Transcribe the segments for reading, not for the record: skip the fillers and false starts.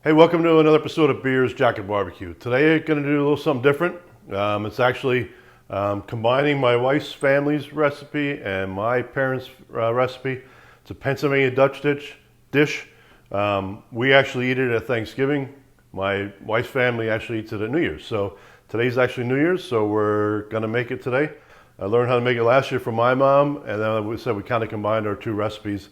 Hey, welcome to another episode of Beers, Jacket Barbecue. Today we're going to do a little something different. It's actually combining my wife's family's recipe and my parents' recipe. It's a Pennsylvania Dutch dish. We actually eat it at Thanksgiving. My wife's family actually eats it at New Year's. So today's actually New Year's, so we're going to make it today. I learned how to make it last year from my mom, and then we said we kind of combined our two recipes.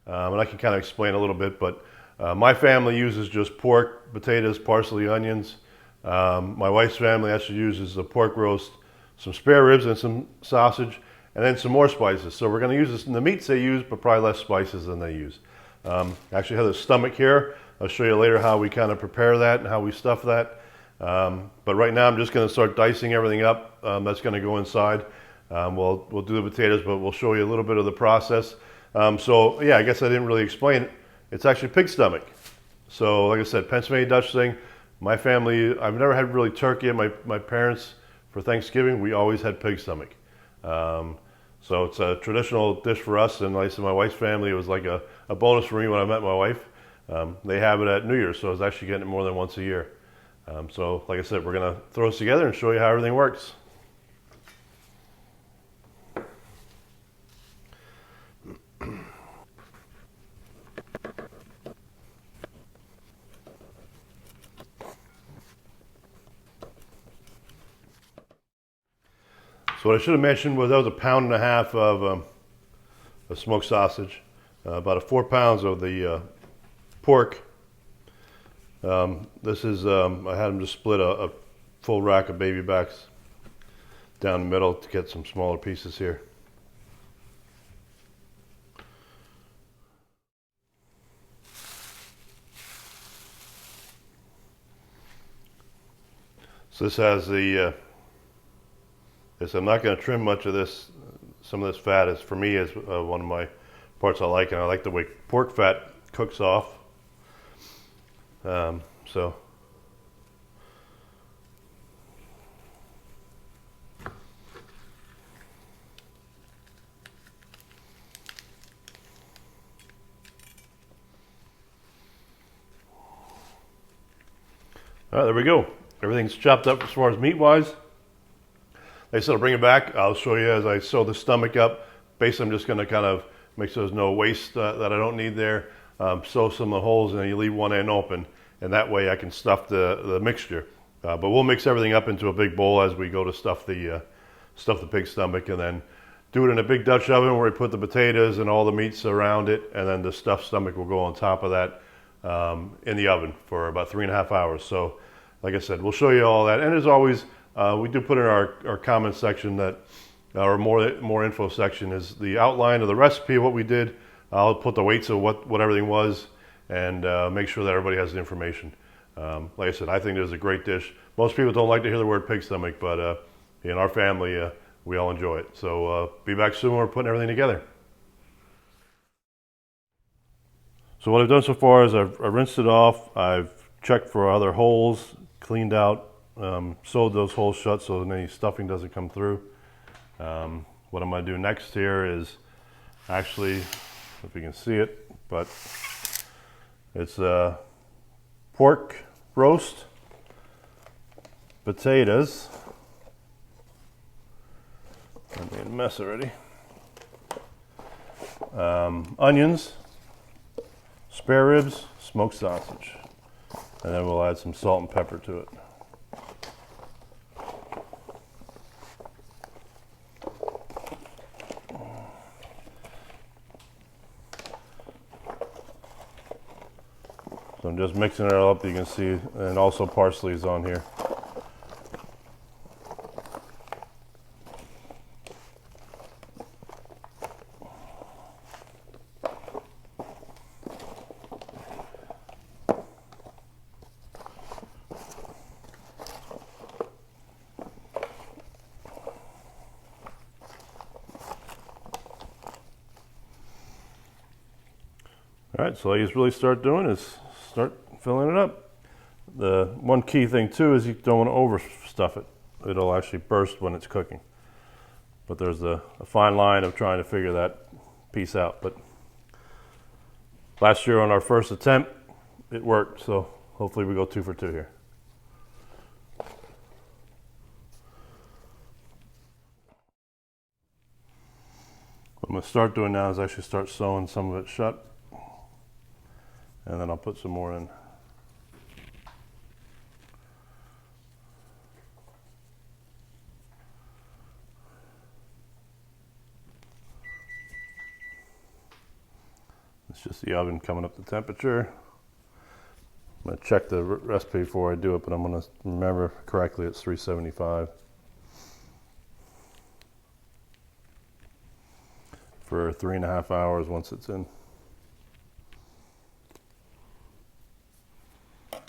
And I can kind of explain a little bit, but my family uses just pork, potatoes, parsley, onions. My wife's family actually uses the pork roast, some spare ribs and some sausage, and then some more spices. So we're going to use this in the meats they use, but probably less spices than they use. I actually have the stomach here. I'll show you later how we kind of prepare that and how we stuff that. But right now I'm just going to start dicing everything up. That's going to go inside. We'll do the potatoes, but we'll show you a little bit of the process. So yeah, I guess I didn't really explain it. It's actually pig stomach. So like I said, Pennsylvania Dutch thing. My family, I've never had really turkey at my parents for Thanksgiving. We always had pig stomach. So it's a traditional dish for us. And like I said, my wife's family, it was like a bonus for me when I met my wife. They have it at New Year's, so I was actually getting it more than once a year. So like I said, we're gonna throw this together and show you how everything works. So what I should have mentioned was that was 1.5 pounds of smoked sausage, about 4 pounds of the pork. This is, I had them just split a full rack of baby backs down the middle to get some smaller pieces here. So this has the I'm not going to trim much of this. Some of this fat is, for me, is one of my parts I like, and I like the way pork fat cooks off. So all right, there we go. Everything's chopped up as far as meat-wise. Like I said, I'll bring it back. I'll show you as I sew the stomach up. Basically, I'm just going to kind of make sure there's no waste that I don't need there. Sew some of the holes, and then you leave one end open, and that way I can stuff the mixture. But we'll mix everything up into a big bowl as we go to stuff the pig stomach, and then do it in a big Dutch oven where we put the potatoes and all the meats around it, and then the stuffed stomach will go on top of that in the oven for about 3.5 hours. So, like I said, we'll show you all that. And as always, we do put in our comment section that, or more info section, is the outline of the recipe of what we did. I'll put the weights of what everything was, and make sure that everybody has the information. Like I said, I think this is a great dish. Most people don't like to hear the word pig stomach, but in our family, we all enjoy it. So be back soon when we're putting everything together. So what I've done so far is I've rinsed it off. I've checked for other holes, cleaned out, sewed those holes shut so that any stuffing doesn't come through. What I'm going to do next here is actually, if you can see it, but it's pork roast, potatoes, I made a mess already, onions, spare ribs, smoked sausage, and then we'll add some salt and pepper to it. So I'm just mixing it all up, you can see, and also parsley is on here. All right, so all you really start doing is start filling it up. The one key thing too is you don't want to overstuff it. It'll actually burst when it's cooking. But there's a fine line of trying to figure that piece out. But last year on our first attempt, it worked. So hopefully we go 2 for 2 here. What I'm going to start doing now is actually start sewing some of it shut, and then I'll put some more in. It's just the oven coming up the temperature. I'm going to check the recipe before I do it, but I'm going to remember correctly it's 375 for 3.5 hours once it's in. All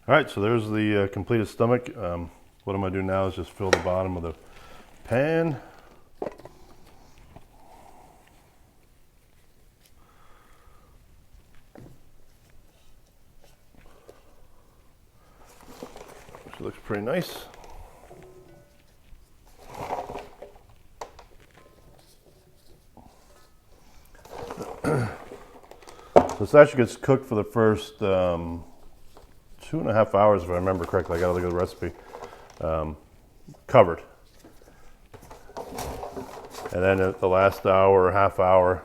right, so there's the completed stomach. What I'm going to do now is just fill the bottom of the pan. Which looks pretty nice. So this actually gets cooked for the first 2.5 hours, if I remember correctly. I got to look at the recipe. Covered. And then at the last hour or half hour,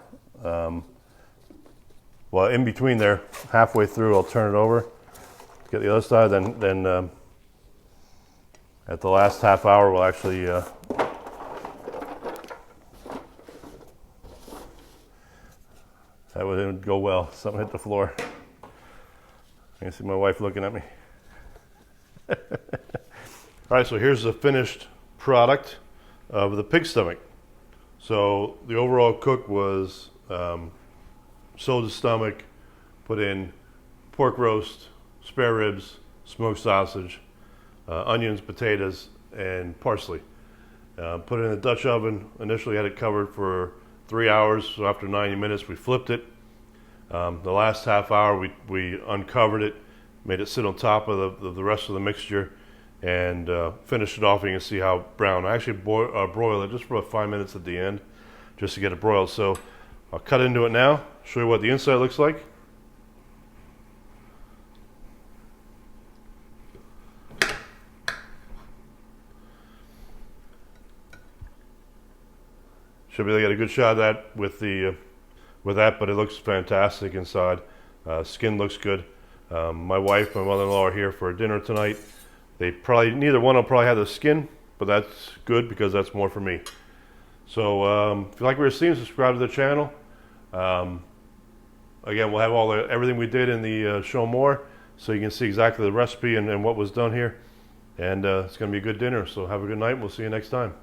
well, in between there, halfway through, I'll turn it over, get the other side. Then at the last half hour, we'll actually that wouldn't go well. Something hit the floor. I can see my wife looking at me. All right, so here's the finished product of the pig stomach. So the overall cook was sewed the stomach, put in pork roast, spare ribs, smoked sausage, onions, potatoes, and parsley. Put it in a Dutch oven. Initially had it covered for 3 hours, so after 90 minutes we flipped it. The last half hour we uncovered it, made it sit on top of the rest of the mixture, and finished it off. And you can see how brown. I actually broiled it just for about 5 minutes at the end, just to get it broiled. So I'll cut into it now, show you what the inside looks like. Should be able to get a good shot of that with that, but it looks fantastic inside. Skin looks good. My wife, my mother-in-law are here for dinner tonight. Neither one will probably have the skin, but that's good because that's more for me. So if you like what you're seeing, subscribe to the channel. Again, we'll have everything we did in the show more, so you can see exactly the recipe and what was done here. And it's going to be a good dinner. So have a good night. We'll see you next time.